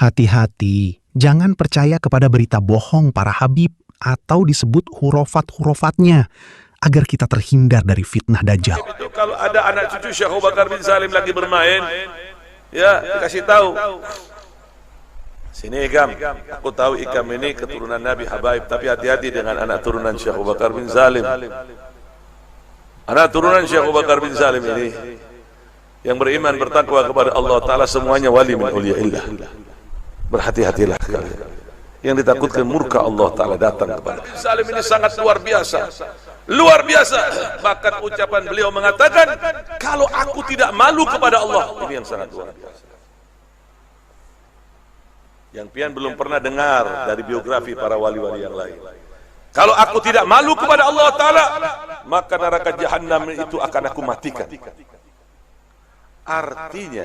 Hati-hati, jangan percaya kepada berita bohong para habib atau disebut hurufat-hurufatnya agar kita terhindar dari fitnah Dajjal. Itu kalau ada anak cucu Syekh Abu Bakar bin Salim lagi bermain, ya dikasih tahu. Sini Ikam, aku tahu Ikam ini keturunan Nabi Habaib, tapi hati-hati dengan anak turunan Syekh Abu Bakar bin Salim. Anak turunan Syekh Abu Bakar bin Salim ini yang beriman bertakwa kepada Allah Ta'ala semuanya wali min awliyaillah. Berhati-hatilah kalian. Yang ditakutkan murka Allah Ta'ala datang kepada Salim ini sangat luar biasa. Luar biasa. Bahkan ucapan beliau mengatakan, kalau aku tidak malu kepada Allah, ini yang sangat luar biasa. Yang pian belum pernah dengar dari biografi para wali-wali yang lain. Kalau aku tidak malu kepada Allah Ta'ala, maka neraka Jahannam itu akan aku matikan. Artinya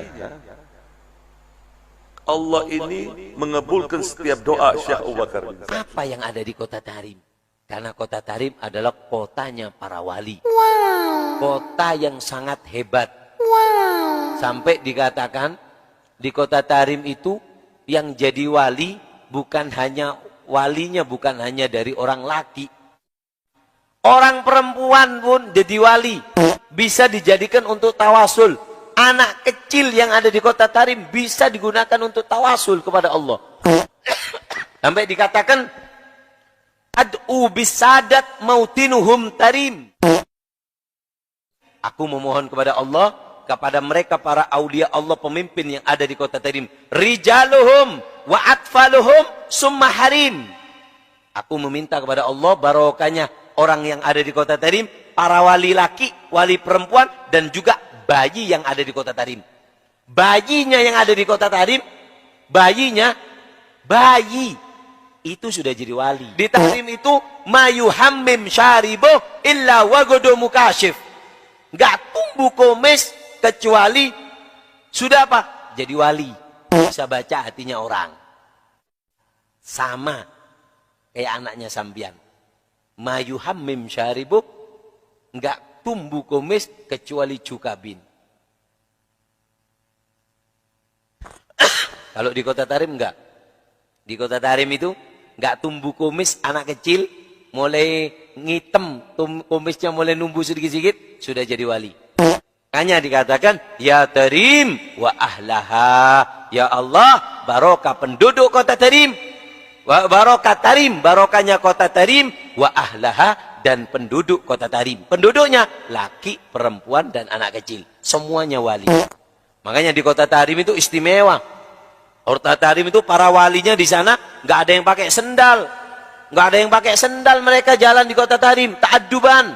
Allah ini mengabulkan setiap doa Syekh Abu Bakar. Apa yang ada di kota Tarim? Karena kota Tarim adalah kotanya para wali. Kota yang sangat hebat. Sampai dikatakan di kota Tarim itu yang jadi wali bukan hanya walinya, bukan hanya dari orang laki. Orang perempuan pun jadi wali. Bisa dijadikan untuk tawasul. Anak kecil yang ada di kota Tarim bisa digunakan untuk tawasul kepada Allah. Sampai dikatakan ad'u bisadat mautinuhum Tarim. Aku memohon kepada Allah, kepada mereka para aulia Allah, pemimpin yang ada di kota Tarim. Rijaluhum wa atfaluhum summa harim. Aku meminta kepada Allah barokahnya orang yang ada di kota Tarim, para wali laki, wali perempuan, dan juga bayi yang ada di kota Tarim. Bayinya yang ada di kota Tarim, bayi itu sudah jadi wali. Di Tarim itu mayuhammim syaribo illa wagodo mukashif. Gak tumbuh komis kecuali sudah apa? Jadi wali. Bisa baca hatinya orang. Sama kayak anaknya sambian. Mayuhammim syaribo, gak tumbuh kumis kecuali cukabin. Kalau di kota Tarim enggak. Di kota Tarim itu enggak tumbuh kumis anak kecil, mulai ngitem, kumisnya mulai numbuh sedikit-sedikit, sudah jadi wali. Hanya dikatakan, ya Tarim wa ahlaha. Ya Allah, barokah penduduk kota Tarim. Wa barokah Tarim, barokahnya kota Tarim, wa ahlaha, dan penduduk kota Tarim. Penduduknya laki, perempuan, dan anak kecil. Semuanya wali. Makanya di kota Tarim itu istimewa. Kota Tarim itu para walinya di sana nggak ada yang pakai sendal. Nggak ada yang pakai sendal, mereka jalan di kota Tarim. Ta'adduban.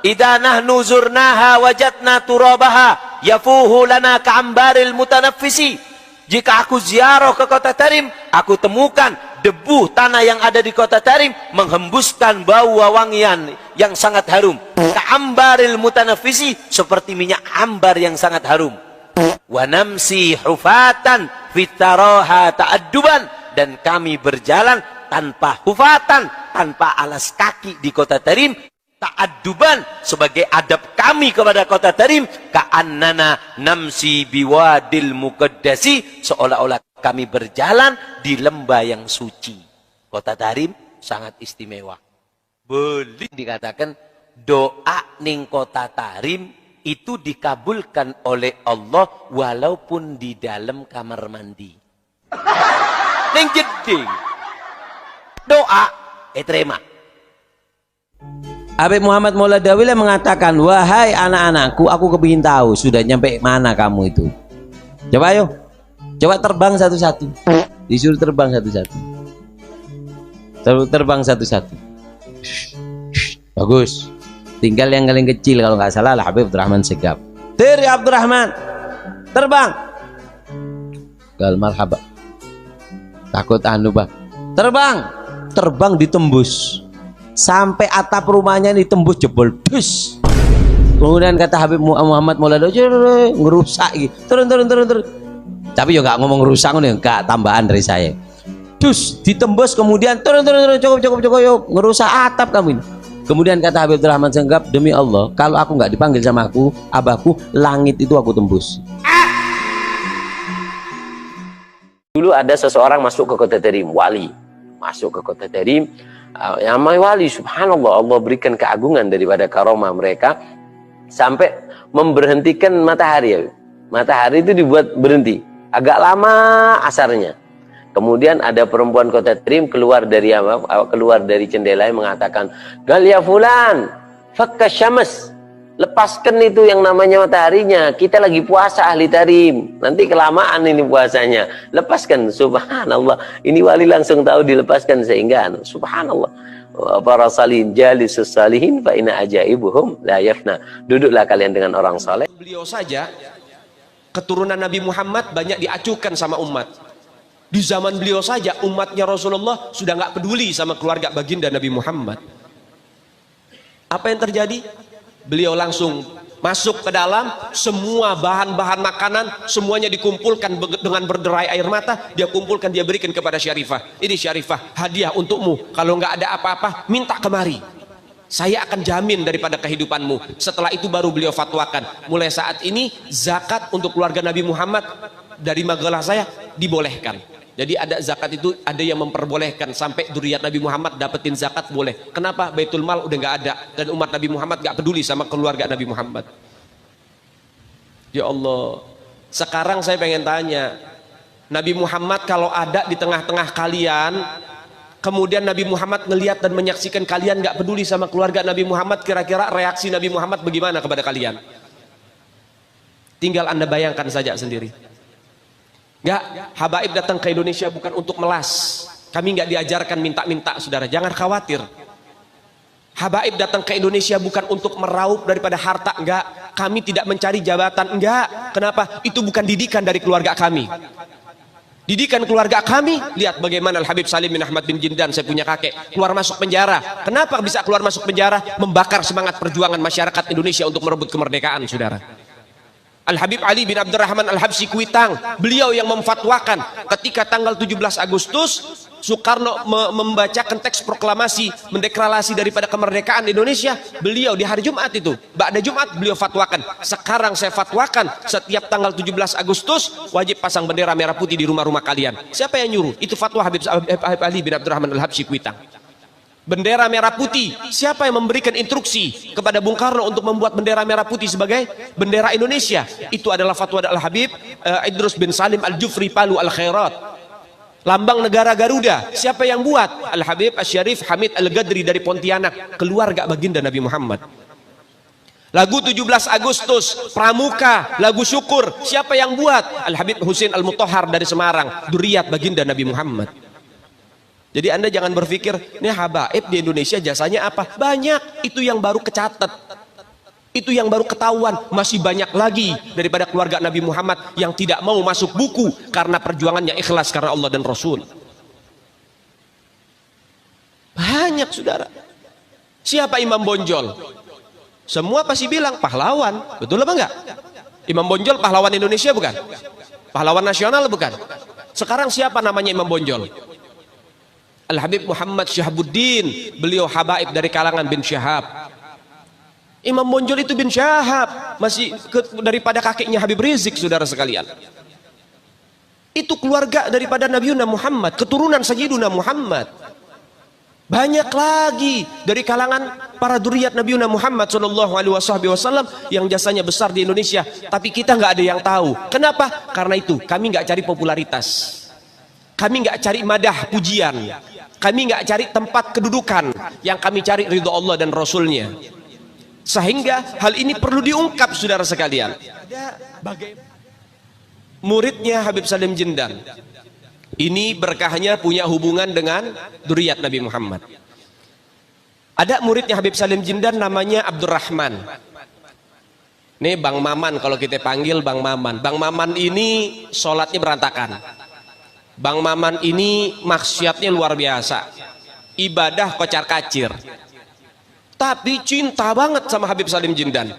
Idza nahnu zurnaha wajadna turabaha yafuhu lana ka'ambaril mutanaffisi. Jika aku ziarah ke kota Tarim, aku temukan debu tanah yang ada di kota Tarim menghembuskan bau wawangian yang sangat harum. Ka'ambaril mutanafisi, seperti minyak ambar yang sangat harum. Wa namsi hufatan fitaraha ta'adduban, dan kami berjalan tanpa hufatan, tanpa alas kaki di kota Tarim. Ta'adduban, sebagai adab kami kepada kota Tarim. Ka'annana namsi biwadil muqaddasi, seolah-olah kami berjalan di lembah yang suci. Kota Tarim sangat istimewa. Boleh dikatakan doa ning kota Tarim itu dikabulkan oleh Allah walaupun di dalam kamar mandi. Ning jeding doa terima. Habib Muhammad Maulana Dawila mengatakan, wahai anak-anakku, aku kepingin tahu sudah nyampe mana kamu itu. Coba ayo, coba terbang satu-satu. Disuruh terbang satu-satu. Terbang satu-satu. Bagus. Tinggal yang paling kecil kalau nggak salah lah Habib Abdurrahman Segaf. Tiri Abdurrahman, terbang. Gal marhaba. Takut anu bang. Terbang ditembus. Sampai atap rumahnya ditembus, jebol dus. Kemudian kata Habib Muhammad Maulana ngerusak gitu. Turun. Tapi juga nggak ngomong rusak, enggak, tambahan dari saya. Dus ditembus, kemudian turun, cukup yuk, ngerusak atap kamu ini. Kemudian kata Habib Rahman Senggap, demi Allah, kalau aku nggak dipanggil sama abahku, langit itu aku tembus. Dulu ada seseorang masuk ke kota Tarim, wali. Masuk ke kota Tarim, yang namanya wali, subhanallah, Allah berikan keagungan daripada karomah mereka, sampai memberhentikan matahari. Matahari itu dibuat berhenti. Agak lama asarnya. Kemudian ada perempuan kota Tarim keluar dari jendela mengatakan, "Gal ya fulan, fakka syams." Lepaskan itu yang namanya mataharinya. Kita lagi puasa ahli Tarim. Nanti kelamaan ini puasanya. Lepaskan. Subhanallah. Ini wali langsung tahu dilepaskan sehingga subhanallah. Para salin jalisus salihin fa inna ajaibuhum la yafna. Duduklah kalian dengan orang saleh. Beliau saja keturunan Nabi Muhammad banyak diacuhkan sama umat. Di zaman beliau saja umatnya Rasulullah sudah nggak peduli sama keluarga baginda Nabi Muhammad. Apa yang terjadi? Beliau langsung masuk ke dalam, semua bahan-bahan makanan semuanya dikumpulkan dengan berderai air mata, dia kumpulkan, dia berikan kepada Syarifah. Ini Syarifah, hadiah untukmu, kalau nggak ada apa-apa minta kemari, saya akan jamin daripada kehidupanmu. Setelah itu baru beliau fatwakan, mulai saat ini zakat untuk keluarga Nabi Muhammad dari majalah saya dibolehkan. Jadi ada zakat itu, ada yang memperbolehkan sampai dzurriyyat Nabi Muhammad dapetin zakat boleh. Kenapa? Baitul Mal udah nggak ada dan umat Nabi Muhammad nggak peduli sama keluarga Nabi Muhammad. Ya Allah, sekarang saya pengen tanya, Nabi Muhammad kalau ada di tengah-tengah kalian, kemudian Nabi Muhammad ngelihat dan menyaksikan kalian nggak peduli sama keluarga Nabi Muhammad, kira-kira reaksi Nabi Muhammad bagaimana kepada kalian? Tinggal Anda bayangkan saja sendiri. Enggak, habaib datang ke Indonesia bukan untuk melas. Kami enggak diajarkan minta-minta, saudara. Jangan khawatir. Habaib datang ke Indonesia bukan untuk meraup daripada harta, enggak. Kami tidak mencari jabatan, enggak. Kenapa? Itu bukan didikan dari keluarga kami. Didikan keluarga kami, lihat bagaimana Al-Habib Salim bin Ahmad bin Jindan, saya punya kakek, keluar masuk penjara. Kenapa bisa keluar masuk penjara? Membakar semangat perjuangan masyarakat Indonesia untuk merebut kemerdekaan, saudara. Al-Habib Ali bin Abdurrahman Al-Habsyi Kuitang, beliau yang memfatwakan ketika tanggal 17 Agustus Soekarno membacakan teks proklamasi mendeklarasi daripada kemerdekaan Indonesia. Beliau di hari Jumat itu, ba'da Jumat beliau fatwakan, sekarang saya fatwakan setiap tanggal 17 Agustus wajib pasang bendera merah putih di rumah-rumah kalian. Siapa yang nyuruh? Itu fatwa Habib Ali bin Abdurrahman Al-Habsyi Kuitang. Bendera merah putih, siapa yang memberikan instruksi kepada Bung Karno untuk membuat bendera merah putih sebagai bendera Indonesia? Itu adalah fatwa Al-Habib Idrus bin Salim Al-Jufri Palu Al-Khairat. Lambang negara Garuda, siapa yang buat? Al-Habib Asy-Syarif Hamid Al-Gadri dari Pontianak, keluarga baginda Nabi Muhammad. Lagu 17 Agustus, Pramuka, lagu syukur, siapa yang buat? Al-Habib Husain Al-Mutahhar dari Semarang, dzurriyyat baginda Nabi Muhammad. Jadi Anda jangan berpikir, ini habaib di Indonesia jasanya apa? Banyak, itu yang baru kecatat. Itu yang baru ketahuan. Masih banyak lagi daripada keluarga Nabi Muhammad yang tidak mau masuk buku karena perjuangannya ikhlas karena Allah dan Rasul. Banyak, saudara. Siapa Imam Bonjol? Semua pasti bilang pahlawan. Betul apa enggak? Imam Bonjol pahlawan Indonesia bukan? Pahlawan nasional bukan? Sekarang siapa namanya Imam Bonjol? Al-Habib Muhammad Syahabuddin, beliau habaib dari kalangan bin Syahab. Imam Bonjol itu bin Syahab, masih daripada kakeknya Habib Rizik, saudara sekalian. Itu keluarga daripada Nabiuna Muhammad, keturunan Sayyiduna Muhammad. Banyak lagi dari kalangan para dzurriyyat Nabiuna Muhammad sallallahu alaihi wasallam yang jasanya besar di Indonesia, tapi kita nggak ada yang tahu. Kenapa? Karena itu kami nggak cari popularitas, kami nggak cari madah pujian, kami nggak cari tempat kedudukan, yang kami cari ridho Allah dan Rasulnya. Sehingga hal ini perlu diungkap, saudara sekalian. Muridnya Habib Salim Jindan ini berkahnya punya hubungan dengan dzurriyyat Nabi Muhammad. Ada muridnya Habib Salim Jindan namanya Abdurrahman. Ini Bang Maman, kalau kita panggil Bang Maman. Bang Maman ini sholatnya berantakan. Bang Maman ini maksiatnya luar biasa, ibadah kocar kacir, tapi cinta banget sama Habib Salim Jindan.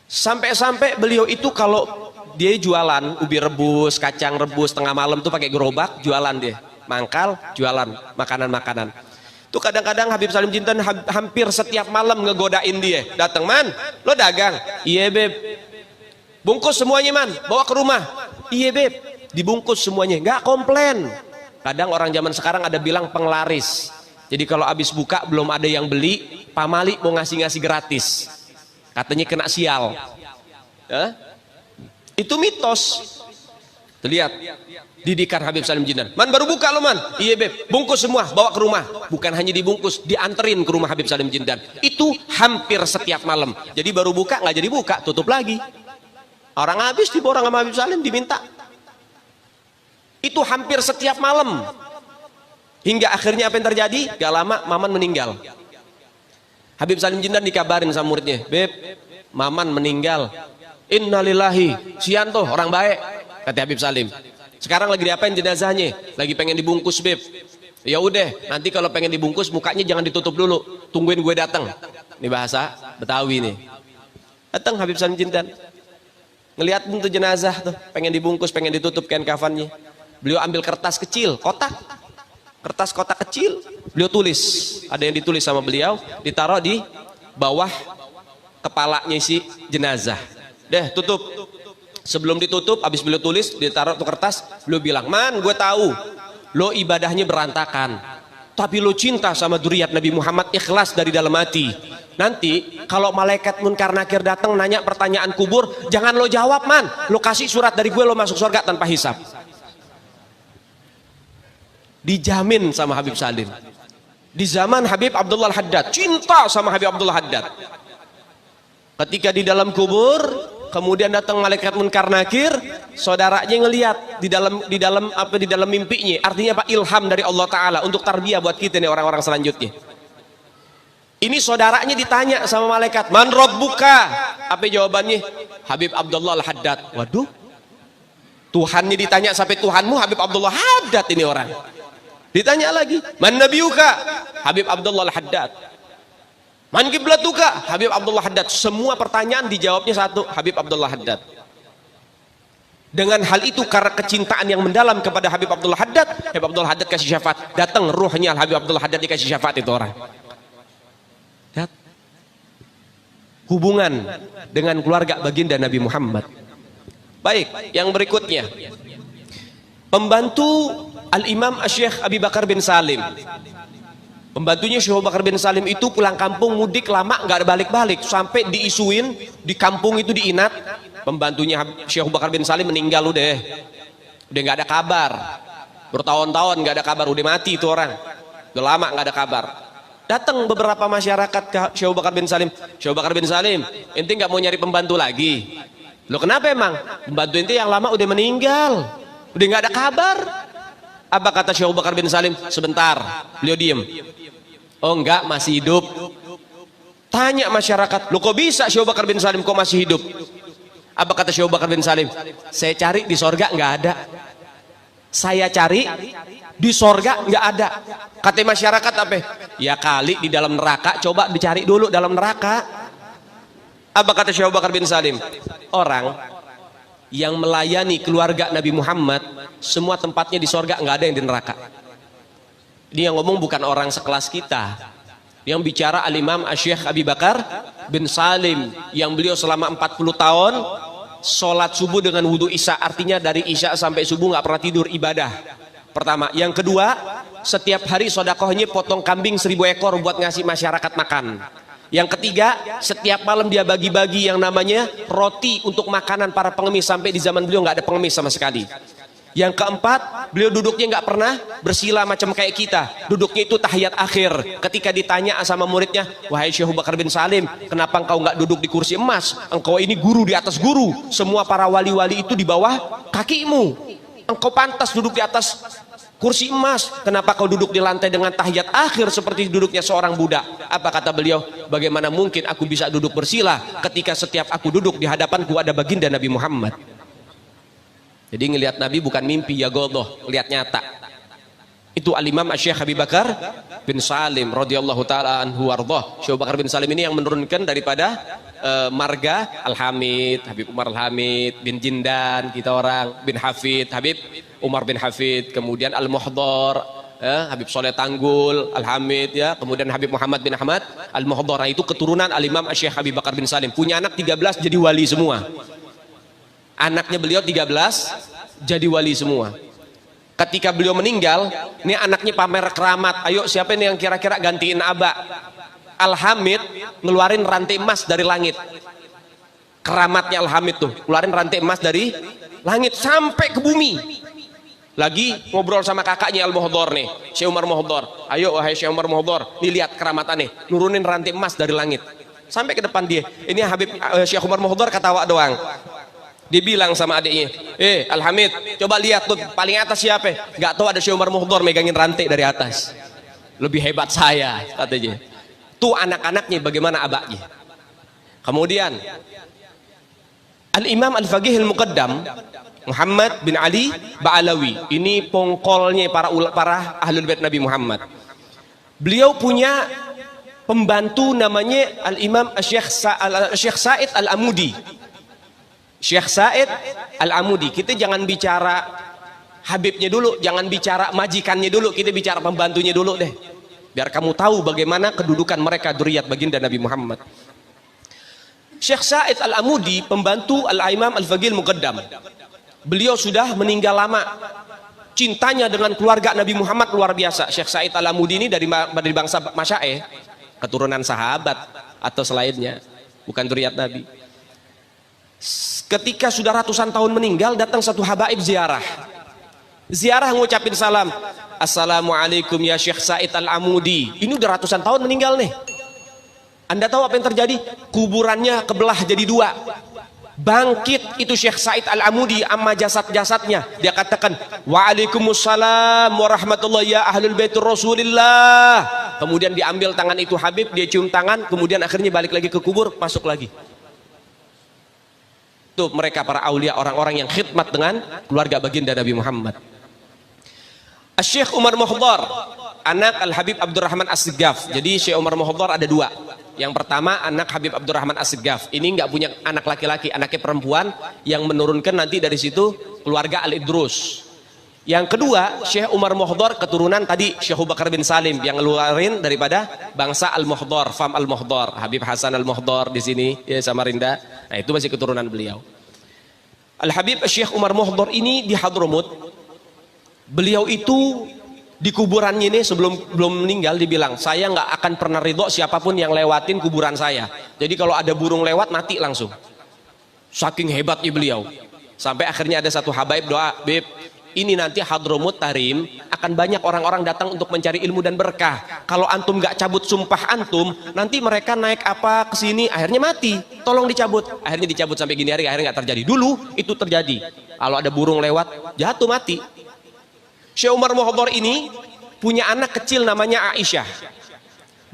Sampai-sampai beliau itu kalau dia jualan ubi rebus, kacang rebus tengah malam tuh pakai gerobak jualan, dia mangkal jualan makanan-makanan. Tuh kadang-kadang Habib Salim Jindan hampir setiap malam ngegodain dia, datang, "Man, lo dagang?" "Iya, Beb." "Bungkus semuanya, Man, bawa ke rumah." "Iya, Beb." dibungkus semuanya, nggak komplain. Kadang orang zaman sekarang ada bilang penglaris. Jadi kalau habis buka belum ada yang beli, pamali mau ngasih gratis. Katanya kena sial. Itu mitos. Lihat didikan Habib Salim Jindan. Man baru buka lo man. Iya beb, bungkus semua, bawa ke rumah. Bukan hanya dibungkus, dianterin ke rumah Habib Salim Jindan. Itu hampir setiap malam. Jadi baru buka nggak jadi buka, tutup lagi. Orang habis diborong sama Habib Salim diminta. Itu hampir setiap malam. Hingga akhirnya apa yang terjadi? Gak lama Maman meninggal. Habib Salim Jindan dikabarin sama muridnya, beb, Maman meninggal. Innalillahi, Sianto orang baik, kata Habib Salim. Sekarang lagi diapain jenazahnya? Lagi pengen dibungkus beb. Ya udah, nanti kalau pengen dibungkus mukanya jangan ditutup dulu, tungguin gue datang. Ini bahasa Betawi nih. Datang Habib Salim Jindan, ngeliat tuh jenazah tuh, pengen dibungkus, pengen ditutup kain kafannya. Beliau ambil kertas kecil, kertas kotak kecil, beliau tulis, ada yang ditulis sama beliau, ditaruh di bawah kepalanya si jenazah. Deh tutup. Sebelum ditutup, habis beliau tulis, ditaruh tuh kertas, beliau bilang, man gue tahu lo ibadahnya berantakan, tapi lo cinta sama dzurriyyat Nabi Muhammad, ikhlas dari dalam hati. Nanti kalau malaikat munkar nakir datang nanya pertanyaan kubur, jangan lo jawab man, lo kasih surat dari gue, lo masuk surga tanpa hisab. Dijamin sama Habib Salim. Di zaman Habib Abdullah Al-Haddad, cinta sama Habib Abdullah Haddad. Ketika di dalam kubur, kemudian datang malaikat munkar nakir, saudaranya ngelihat di dalam mimpinya. Artinya apa? Ilham dari Allah Taala untuk tarbiyah buat kita nih orang-orang selanjutnya. Ini saudaranya ditanya sama malaikat, man rabbuka? Apa jawabannya? Habib Abdullah Al-Haddad. Waduh, Tuhannya ditanya sampai Tuhanmu Habib Abdullah Haddad ini orang. Ditanya lagi, man nabiyuka? Habib Abdullah Al-Haddad. Man kiblatuka? Habib Abdullah Haddad. Semua pertanyaan dijawabnya satu, Habib Abdullah Haddad. Dengan hal itu karena kecintaan yang mendalam kepada Habib Abdullah Haddad, Habib Abdullah Haddad kasih syafaat. Datang ruhnya Habib Abdullah Haddad dikasih syafaat itu orang. Lihat. Hubungan dengan keluarga baginda Nabi Muhammad. Baik, yang berikutnya. Pembantu Al-Imam Syekh Abi Bakar bin Salim. Pembantunya Syekh Abu Bakar bin Salim itu pulang kampung mudik lama nggak balik-balik, sampai diisuin di kampung itu diinat, pembantunya Syekh Abu Bakar bin Salim meninggal udah nggak ada kabar, bertahun-tahun nggak ada kabar, udah mati itu orang, udah lama nggak ada kabar. Datang beberapa masyarakat ke Syekh Abu Bakar bin Salim, Syekh Abu Bakar bin Salim, ente nggak mau nyari pembantu lagi? Lo kenapa emang? Pembantu ente yang lama udah meninggal, udah nggak ada kabar. Apa kata Syekh Abu Bakar bin Salim? Sebentar, beliau diem. Oh enggak, masih hidup. Tanya masyarakat, lo kok bisa Syekh Abu Bakar bin Salim kok masih hidup? Apa kata Syekh Abu Bakar bin Salim? Saya cari di sorga nggak ada. Saya cari di sorga nggak ada. Kata masyarakat apa? Ya kali di dalam neraka, coba dicari dulu dalam neraka. Apa kata Syekh Abu Bakar bin Salim? Orang yang melayani keluarga Nabi Muhammad, semua tempatnya di sorga, nggak ada yang di neraka. Ini yang ngomong bukan orang sekelas kita. Yang bicara Al-Imam Syekh Abi Bakar bin Salim, yang beliau selama 40 tahun sholat subuh dengan wudhu isya, artinya dari isya sampai subuh nggak pernah tidur, ibadah. Pertama. Yang kedua, setiap hari sodakohnya potong kambing 1000 ekor buat ngasih masyarakat makan. Yang ketiga, setiap malam dia bagi-bagi yang namanya roti untuk makanan para pengemis, sampai di zaman beliau nggak ada pengemis sama sekali. Yang keempat, beliau duduknya nggak pernah bersila macam kayak kita. Duduknya itu tahiyat akhir. Ketika ditanya sama muridnya, wahai Syekh Abu Bakar bin Salim, kenapa engkau nggak duduk di kursi emas? Engkau ini guru di atas guru. Semua para wali-wali itu di bawah kakimu. Engkau pantas duduk di atas kursi emas. Kenapa kau duduk di lantai dengan tahiyat akhir seperti duduknya seorang budak? Apa kata beliau? Bagaimana mungkin aku bisa duduk bersila ketika setiap aku duduk di hadapanku ada baginda Nabi Muhammad? Jadi ngelihat Nabi bukan mimpi ya godoh, lihat nyata. Itu Al-Imam Syekh Abi Bakar bin Salim radhiyallahu taala anhu warḍah. Syekh Abu Bakar bin Salim ini yang menurunkan daripada marga Al-Hamid, Habib Umar Al-Hamid bin Jindan, kita orang bin Hafid, Habib Umar bin Hafid, kemudian Al-Muhdhar, Habib Soleh Tanggul Al-Hamid, ya, kemudian Habib Muhammad bin Ahmad Al-Muhdhar. Itu keturunan Al-Imam Syekh Abi Bakar bin Salim. Punya anak 13 jadi wali semua. Anaknya beliau 13 jadi wali semua. Ketika beliau meninggal, ini anaknya pamer keramat. Ayo siapa ini yang kira-kira gantiin Aba? Al-Hamid ngeluarin rantai emas dari langit. Keramatnya Al-Hamid tuh, keluarin rantai emas dari langit sampai ke bumi. Lagi ngobrol sama kakaknya Al-Muhdhar nih, Syekh Umar Muhdhar. Ayo wahai Syekh Umar Muhdhar, nih lihat keramatannya, nurunin rantai emas dari langit. Sampai ke depan dia. Ini Habib Syekh Umar Muhdhar ketawa doang. Dia bilang sama adiknya, Al-Hamid, coba lihat tuh paling atas siapa? Gak tahu ada Syekh Umar Muhdhar megangin rantai dari atas. Lebih hebat saya, katanya. Tuh anak-anaknya bagaimana abaknya. Kemudian Al-Imam Al-Faqih Al-Muqaddam Muhammad bin Ali Ba'alawi, ini pongkolnya para ahlul bait Nabi Muhammad. Beliau punya pembantu namanya Al-Imam Syekh Said Al-Amudi. Syekh Said Al-Amudi. Kita jangan bicara Habibnya dulu, jangan bicara majikannya dulu, kita bicara pembantunya dulu deh, biar kamu tahu bagaimana kedudukan mereka dzurriyyat baginda Nabi Muhammad. Syekh Said Al-Amudi, pembantu Al-Imam Al-Faqih Al-Muqaddam, beliau sudah meninggal lama. Cintanya dengan keluarga Nabi Muhammad luar biasa. Syekh Said Al-Amudi ini dari bangsa Masya'eh, keturunan sahabat atau selainnya, bukan dzurriyyat Nabi. Ketika sudah ratusan tahun meninggal, datang satu habaib ziarah ngucapin salam, assalamualaikum ya Syekh Said Al-Amudi. Ini udah ratusan tahun meninggal nih. Anda tahu apa yang terjadi? Kuburannya kebelah jadi dua. Bangkit itu Syekh Said Al-Amudi amma jasad-jasadnya. Dia katakan, waalaikumsalam warahmatullahi ya ahlul baitur Rasulillah. Kemudian diambil tangan itu Habib, dia cium tangan, kemudian akhirnya balik lagi ke kubur, masuk lagi. Tuh mereka para aulia, orang-orang yang khidmat dengan keluarga baginda Nabi Muhammad. Syekh Umar Muhdhar, anak Al-Habib Abdurrahman As-Siggaf. Jadi Syekh Umar Muhdhar ada dua. Yang pertama anak Habib Abdurrahman As-Siggaf. Ini nggak punya anak laki-laki, anaknya perempuan yang menurunkan nanti dari situ keluarga Al-Idrus. Yang kedua Syekh Umar Muhdhar keturunan tadi Syekh Abu Bakar bin Salim yang ngeluarin daripada bangsa Al-Muhdhar, Fam Al-Muhdhar, Habib Hasan Al-Muhdhar di sini ya Samarinda. Nah itu masih keturunan beliau. Al-Habib Syekh Umar Muhdhar ini di Hadramut. Beliau itu di kuburannya ini belum meninggal dibilang, saya nggak akan pernah ridho siapapun yang lewatin kuburan saya. Jadi kalau ada burung lewat mati langsung. Saking hebatnya beliau. Sampai akhirnya ada satu habaib doa, Bib, ini nanti Hadramut Tarim akan banyak orang-orang datang untuk mencari ilmu dan berkah. Kalau antum nggak cabut sumpah antum, nanti mereka naik apa ke sini, akhirnya mati. Tolong dicabut. Akhirnya dicabut sampai gini hari, akhirnya nggak terjadi. Dulu itu terjadi. Kalau ada burung lewat, jatuh mati. Syekh Umar Muhdhar ini punya anak kecil namanya Aisyah.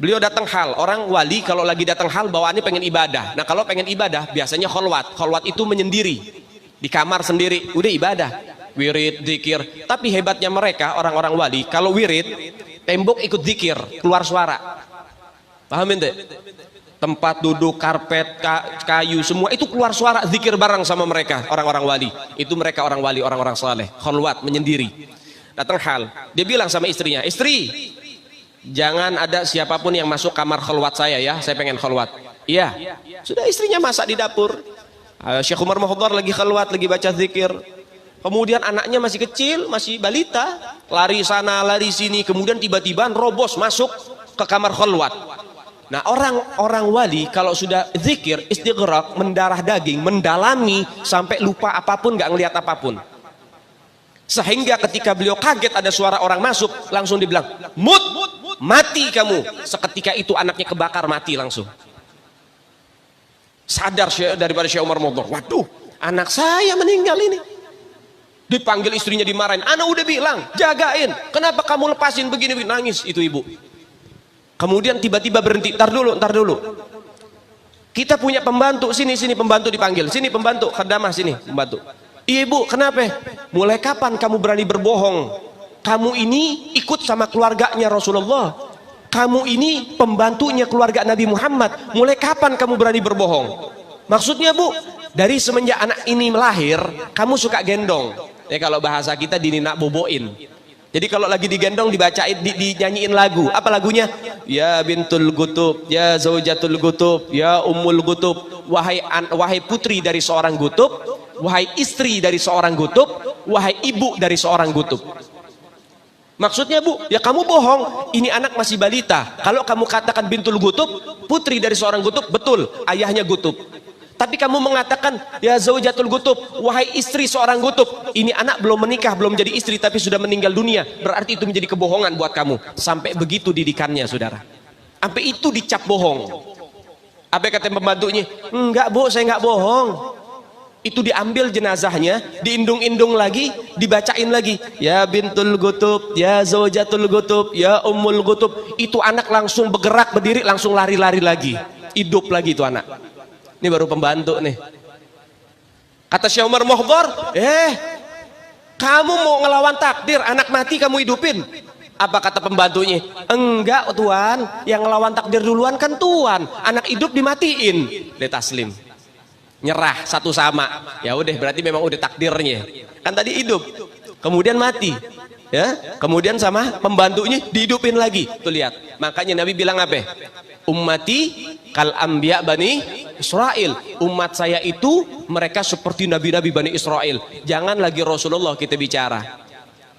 Beliau datang hal, orang wali kalau lagi datang hal bawaannya pengen ibadah. Nah kalau pengen ibadah biasanya kholwat. Kholwat itu menyendiri di kamar sendiri, udah ibadah, wirid, zikir. Tapi hebatnya mereka orang-orang wali, kalau wirid tembok ikut zikir, keluar suara. Paham ente? Tempat duduk, karpet, kayu, semua itu keluar suara, zikir bareng sama mereka orang-orang wali. Itu mereka orang wali, orang-orang saleh, kholwat, menyendiri. Datang hal, dia bilang sama istrinya, istri, jangan ada siapapun yang masuk kamar kholwat saya ya, saya pengen kholwat. Iya, sudah istrinya masak di dapur. Syekh Umar Muhdhar lagi kholwat, lagi baca zikir. Kemudian anaknya masih kecil, masih balita, lari sana, lari sini. Kemudian tiba-tiba robos masuk ke kamar kholwat. Nah orang-orang wali kalau sudah zikir, istighraq, mendarah daging, mendalami sampai lupa apapun, nggak ngelihat apapun. Sehingga ketika beliau kaget ada suara orang masuk, langsung dibilang, mut, mati kamu. Seketika itu anaknya kebakar, mati langsung. Sadar daripada Syekh Umar Muhdhar, waduh, anak saya meninggal ini. Dipanggil istrinya, dimarahin. Ana udah bilang, jagain. Kenapa kamu lepasin begini? Nangis itu ibu. Kemudian tiba-tiba berhenti, ntar dulu. Kita punya pembantu, sini pembantu dipanggil. Sini pembantu, khadamah sini, pembantu. Ibu, kenapa? Mulai kapan kamu berani berbohong? Kamu ini ikut sama keluarganya Rasulullah. Kamu ini pembantunya keluarga Nabi Muhammad. Mulai kapan kamu berani berbohong? Maksudnya Bu, dari semenjak anak ini lahir, kamu suka gendong. Ya kalau bahasa kita dininak boboin. Jadi kalau lagi digendong dibacain, dinyanyiin lagu. Apa lagunya? Ya bintul gutub, ya zaujatul gutub, ya ummul gutub. Wahai putri dari seorang gutub, wahai istri dari seorang gutub, wahai ibu dari seorang gutub. Maksudnya bu, ya kamu bohong, ini anak masih balita. Kalau kamu katakan bintul gutub, putri dari seorang gutub, betul, ayahnya gutub. Tapi kamu mengatakan, ya zaujatul gutub, wahai istri seorang gutub, ini anak belum menikah, belum jadi istri, tapi sudah meninggal dunia. Berarti itu menjadi kebohongan buat kamu. Sampai begitu didikannya, saudara. Sampai itu dicap bohong. Apa kata pembantunya? Enggak bu, saya enggak bohong. Itu diambil jenazahnya, diindung-indung lagi, dibacain lagi, ya bintul gutub, ya zaujatul gutub, ya ummul gutub. Itu anak langsung bergerak, berdiri, langsung lari-lari lagi, hidup lagi itu anak. Ini baru pembantu nih. Kata Syekh Umar Muhdhar, kamu mau ngelawan takdir, anak mati kamu hidupin. Apa kata pembantunya? Enggak tuan, yang ngelawan takdir duluan kan tuan, anak hidup dimatiin. Dia taslim, nyerah satu sama. Ya udah, berarti memang udah takdirnya. Kan tadi hidup, kemudian mati, ya, kemudian sama pembantunya dihidupin lagi. Tuh lihat, makanya Nabi bilang apa? Ummati kal anbiya bani Israel. Umat saya itu mereka seperti nabi-nabi Bani Israel. Jangan lagi Rasulullah kita bicara,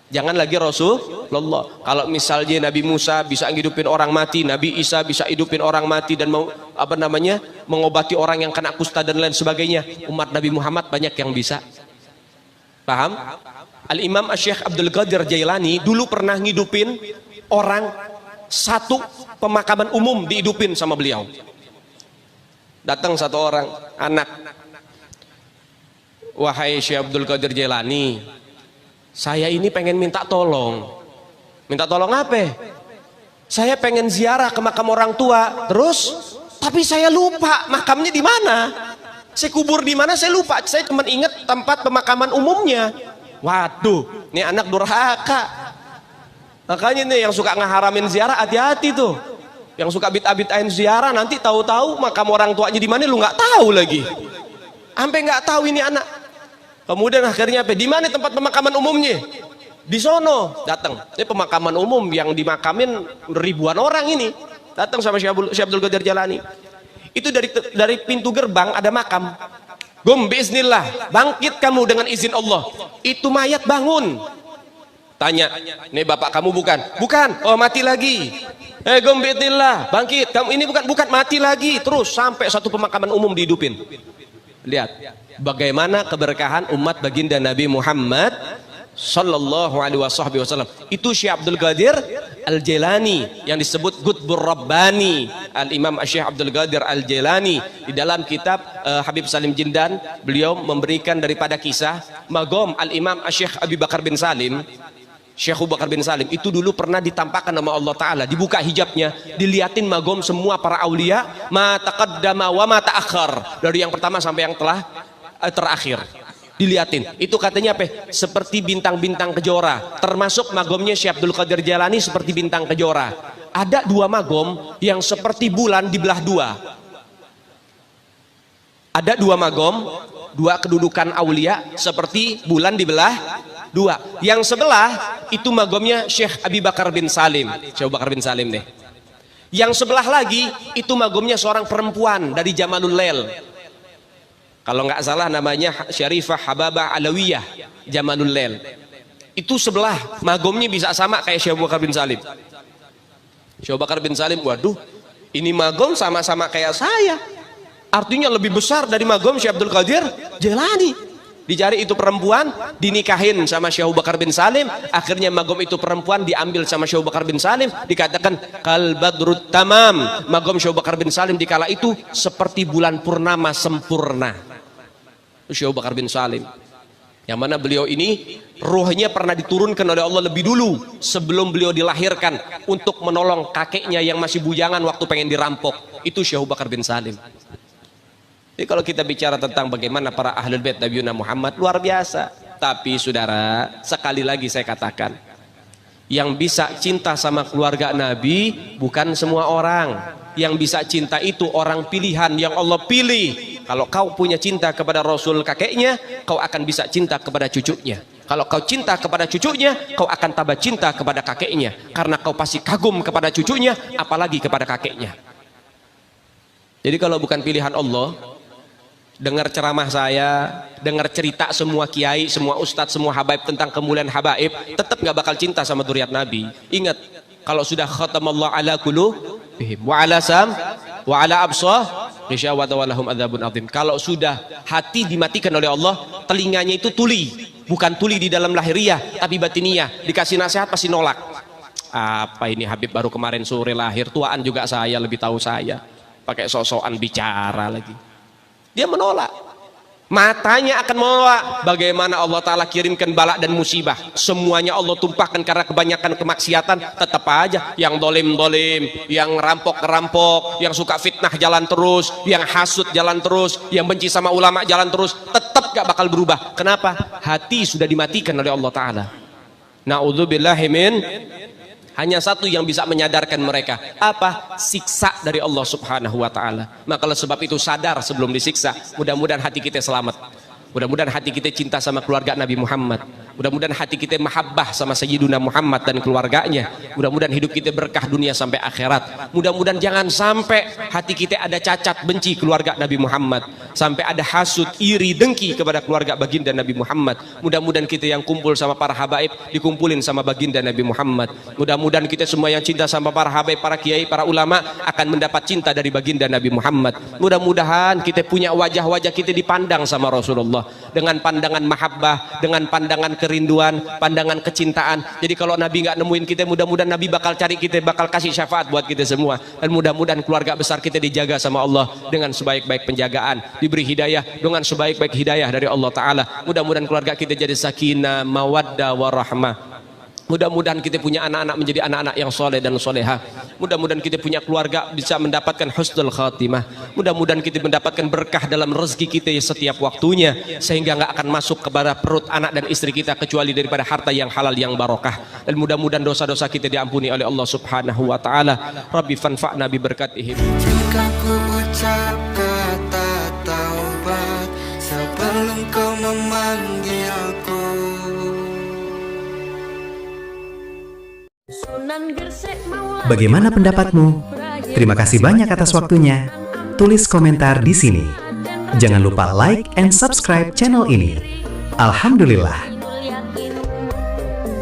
jangan lagi Rasulullah. Kalau misalnya Nabi Musa bisa ngidupin orang mati, Nabi Isa bisa hidupin orang mati dan mau mengobati orang yang kena kusta dan lain sebagainya, umat Nabi Muhammad banyak yang bisa. Paham? Al-Imam Syekh Abdul Qadir Jailani dulu pernah ngidupin orang, satu pemakaman umum dihidupin sama beliau. Datang satu orang anak, wahai Syekh Abdul Qadir Jailani, saya ini pengen minta tolong. Minta tolong apa? Saya pengen ziarah ke makam orang tua, terus tapi saya lupa makamnya di mana. Saya kubur di mana saya lupa. Saya cuma ingat tempat pemakaman umumnya. Waduh, ini anak durhaka. Makanya nih yang suka ngeharamin ziarah, hati-hati tuh. Yang suka bid'ah-bid'ahin ziarah, nanti tahu-tahu makam orang tuanya di mana lu nggak tahu lagi. Sampai nggak tahu ini anak. Kemudian akhirnya apa? Di mana tempat pemakaman umumnya? Di sono. Datang. Ini pemakaman umum yang dimakamin ribuan orang ini. Datang sama Syekh Abdul Qadir Jailani. Itu dari pintu gerbang ada makam. Gum biiznillah, bangkit kamu dengan izin Allah. Itu mayat bangun. Tanya, "Nih bapak kamu bukan?" "Bukan." "Oh, mati lagi." Gum biiznillah, bangkit. "Kamu ini bukan?" "Bukan." "Mati lagi." Terus sampai satu pemakaman umum dihidupin. Lihat bagaimana keberkahan umat baginda Nabi Muhammad sallallahu alaihi wasallam. Itu Syekh Abdul Qadir Al-Jailani yang disebut Qutbur Rabbani. Al-Imam Syekh Abdul Qadir Al-Jailani di dalam kitab Habib Salim Jindan, beliau memberikan daripada kisah magom Al-Imam Syekh Abi Bakar bin Salim. Syekh Abu Bakar bin Salim itu dulu pernah ditampakkan nama Allah Ta'ala, dibuka hijabnya, diliatin magom semua para aulia, ma taqaddama wa ma ta'akhir, dari yang pertama sampai yang telah terakhir, diliatin. Itu katanya apa? Seperti bintang-bintang kejora. Termasuk magomnya Syekh Abdul Qadir Jailani seperti bintang kejora. Ada dua magom yang seperti bulan dibelah dua. Ada dua magom, dua kedudukan aulia seperti bulan dibelah dua. Yang sebelah itu magomnya Syekh Abi Bakar bin Salim. Syekh Abu Bakar bin Salim deh. Yang sebelah lagi itu magomnya seorang perempuan dari Jamalul Lail. Kalau nggak salah namanya Syarifah Hababah Alawiyah Jamalul Lail. Itu sebelah magomnya bisa sama kayak Syekh Abu Bakar bin Salim. Syekh Abu Bakar bin Salim, waduh, ini magom sama-sama kayak saya. Artinya lebih besar dari magom Syekh Abdul Qadir Jailani. Dicari itu perempuan, dinikahin sama Syekh Abu Bakar bin Salim. Akhirnya magom itu perempuan diambil sama Syekh Abu Bakar bin Salim. Dikatakan kal badrut tamam. Magom Syekh Abu Bakar bin Salim dikala itu seperti bulan purnama sempurna. Syekh Abu Bakar bin Salim, yang mana beliau ini ruhnya pernah diturunkan oleh Allah lebih dulu sebelum beliau dilahirkan untuk menolong kakeknya yang masih bujangan waktu pengen dirampok. Itu Syekh Abu Bakar bin Salim. Jadi kalau kita bicara tentang bagaimana para ahlul bait Nabi Muhammad, luar biasa. Tapi saudara, sekali lagi saya katakan, yang bisa cinta sama keluarga Nabi bukan semua orang. Yang bisa cinta itu orang pilihan yang Allah pilih. Kalau kau punya cinta kepada Rasul kakeknya, kau akan bisa cinta kepada cucunya. Kalau kau cinta kepada cucunya, kau akan tambah cinta kepada kakeknya. Karena kau pasti kagum kepada cucunya, apalagi kepada kakeknya. Jadi kalau bukan pilihan Allah, dengar ceramah saya, dengar cerita semua kiai, semua ustadz, semua habaib tentang kemuliaan habaib, tetap nggak bakal cinta sama dzurriyyat Nabi. Ingat, kalau sudah khatamallahu ala qulubihim wa ala sam wa ala absar risyawata wa lahum adzabun adzim. Kalau sudah hati dimatikan oleh Allah, telinganya itu tuli, bukan tuli di dalam lahiriah tapi batiniyah. Dikasih nasihat pasti nolak. Apa ini Habib baru kemarin sore lahir, tuaan juga saya, lebih tahu saya, pakai sosokan bicara lagi. Dia menolak, matanya akan menolak. Bagaimana Allah Ta'ala kirimkan bala dan musibah, semuanya Allah tumpahkan karena kebanyakan kemaksiatan, tetap aja yang dolim-dolim, yang rampok-rampok, yang suka fitnah jalan terus, yang hasut jalan terus, yang benci sama ulama jalan terus, tetap gak bakal berubah. Kenapa? Hati sudah dimatikan oleh Allah Ta'ala. Na'udzubillahi min. Hanya satu yang bisa menyadarkan mereka, apa? Siksa dari Allah Subhanahu wa Ta'ala. Maka oleh sebab itu sadar sebelum disiksa. Mudah-mudahan hati kita selamat, mudah-mudahan hati kita cinta sama keluarga Nabi Muhammad, mudah-mudahan hati kita mahabbah sama Sayyiduna Muhammad dan keluarganya, mudah-mudahan hidup kita berkah dunia sampai akhirat. Mudah-mudahan jangan sampai hati kita ada cacat benci keluarga Nabi Muhammad, sampai ada hasud, iri, dengki kepada keluarga baginda Nabi Muhammad. Mudah-mudahan kita yang kumpul sama para habaib dikumpulin sama baginda Nabi Muhammad. Mudah-mudahan kita semua yang cinta sama para habaib, para kiai, para ulama akan mendapat cinta dari baginda Nabi Muhammad. Mudah-mudahan kita punya wajah-wajah kita dipandang sama Rasulullah dengan pandangan mahabbah, dengan pandangan kerinduan, pandangan kecintaan. Jadi kalau Nabi nggak nemuin kita, mudah-mudahan Nabi bakal cari kita, bakal kasih syafaat buat kita semua. Dan mudah-mudahan keluarga besar kita dijaga sama Allah dengan sebaik-baik penjagaan, diberi hidayah dengan sebaik-baik hidayah dari Allah Ta'ala. Mudah-mudahan keluarga kita jadi sakinah, mawaddah, warahmah. Mudah-mudahan kita punya anak-anak menjadi anak-anak yang soleh dan soleha. Mudah-mudahan kita punya keluarga bisa mendapatkan husnul khatimah. Mudah-mudahan kita mendapatkan berkah dalam rezeki kita setiap waktunya, sehingga nggak akan masuk kepada perut anak dan istri kita kecuali daripada harta yang halal yang barokah. Dan mudah-mudahan dosa-dosa kita diampuni oleh Allah Subhanahu wa Ta'ala. Rabbi fanfa'na bi barakatihim. Jika ku ucap kata taubat sebelum kau memanggilku. Bagaimana pendapatmu? Terima kasih banyak atas waktunya. Tulis komentar di sini. Jangan lupa like and subscribe channel ini. Alhamdulillah.